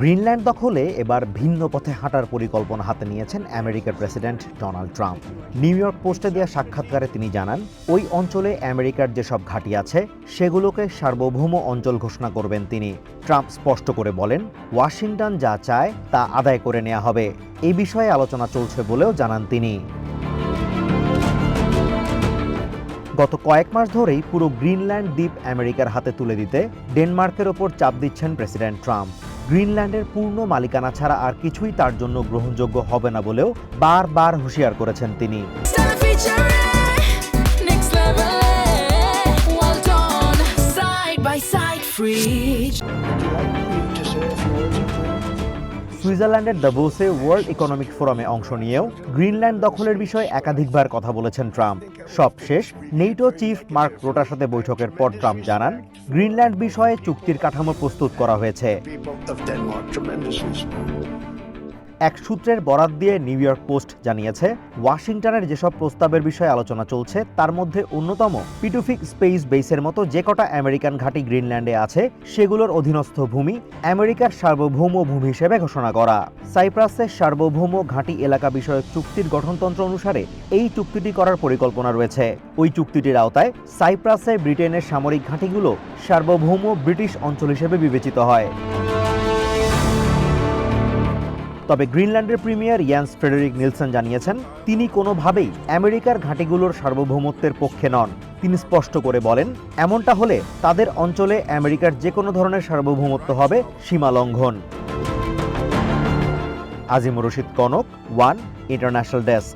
Greenland দখলে এবার ভিন্ন পথে হাঁটার পরিকল্পনা হাতে নিয়েছেন আমেরিকার president Donald Trump. New York পোস্টে দেওয়া সাক্ষাৎকারে তিনি জানান, ওই অঞ্চলে আমেরিকার যেসব ঘাঁটি আছে সেগুলোকে সার্বভৌম অঞ্চল ঘোষণা করবেন তিনি। ট্রাম্প স্পষ্ট করে বলেন, ওয়াশিংটন যা চায় তা আদায় করে নেওয়া হবে। এই বিষয়ে আলোচনা চলছে বলেও জানান তিনি। গত কয়েক মাস ধরেই পুরো গ্রিনল্যান্ড দ্বীপ আমেরিকার হাতে তুলে দিতে ডেনমার্কের ওপর চাপ দিচ্ছেন প্রেসিডেন্ট ট্রাম্প। গ্রিনল্যান্ডের পূর্ণ মালিকানা ছাড়া আর কিছুই তার জন্য গ্রহণযোগ্য হবে না বলেও বারবার হুঁশিয়ার করেছেন তিনি। সুইজারল্যান্ডের দাভোসে ওয়ার্ল্ড ইকোনমিক ফোরামে অংশ নিয়েও গ্রিনল্যান্ড দখলের বিষয়ে একাধিকবার কথা বলেছেন ট্রাম্প। সবশেষ নেটো চিফ মার্ক রুটার সাথে বৈঠকের পর ট্রাম্প জানান, গ্রিনল্যান্ড বিষয়ে চুক্তির কাঠামো প্রস্তুত করা হয়েছে। এক সূত্রের বরাত দিয়ে নিউ ইয়র্ক পোস্ট জানিয়েছে, ওয়াশিংটনের যেসব প্রস্তাবের বিষয়ে আলোচনা চলছে তার মধ্যে অন্যতম পিটুফিক স্পেস বেসের মতো যে কটা আমেরিকান ঘাঁটি গ্রিনল্যান্ডে আছে সেগুলোর অধীনস্থ ভূমি আমেরিকার সার্বভৌম ভূমি হিসেবে ঘোষণা করা। সাইপ্রাসের সার্বভৌম ঘাঁটি এলাকা বিষয়ক চুক্তির গঠনতন্ত্র অনুসারে এই চুক্তিটি করার পরিকল্পনা রয়েছে। ওই চুক্তিটির আওতায় সাইপ্রাসে ব্রিটেনের সামরিক ঘাঁটিগুলো সার্বভৌম ব্রিটিশ অঞ্চল হিসেবে বিবেচিত হয়। তবে গ্রিনল্যান্ডের প্রিমিয়ার ইয়ান্স ফ্রেডেরিক নিলসন জানিয়েছেন, তিনি কোনোভাবেই আমেরিকার ঘাঁটিগুলোর সার্বভৌমত্বের পক্ষে নন। তিনি স্পষ্ট করে বলেন, এমনটা হলে তাদের অঞ্চলে আমেরিকার যে কোনো ধরনের সার্বভৌমত্ব হবে সীমা লঙ্ঘন। Azimur Rashid Kanak, one international desk.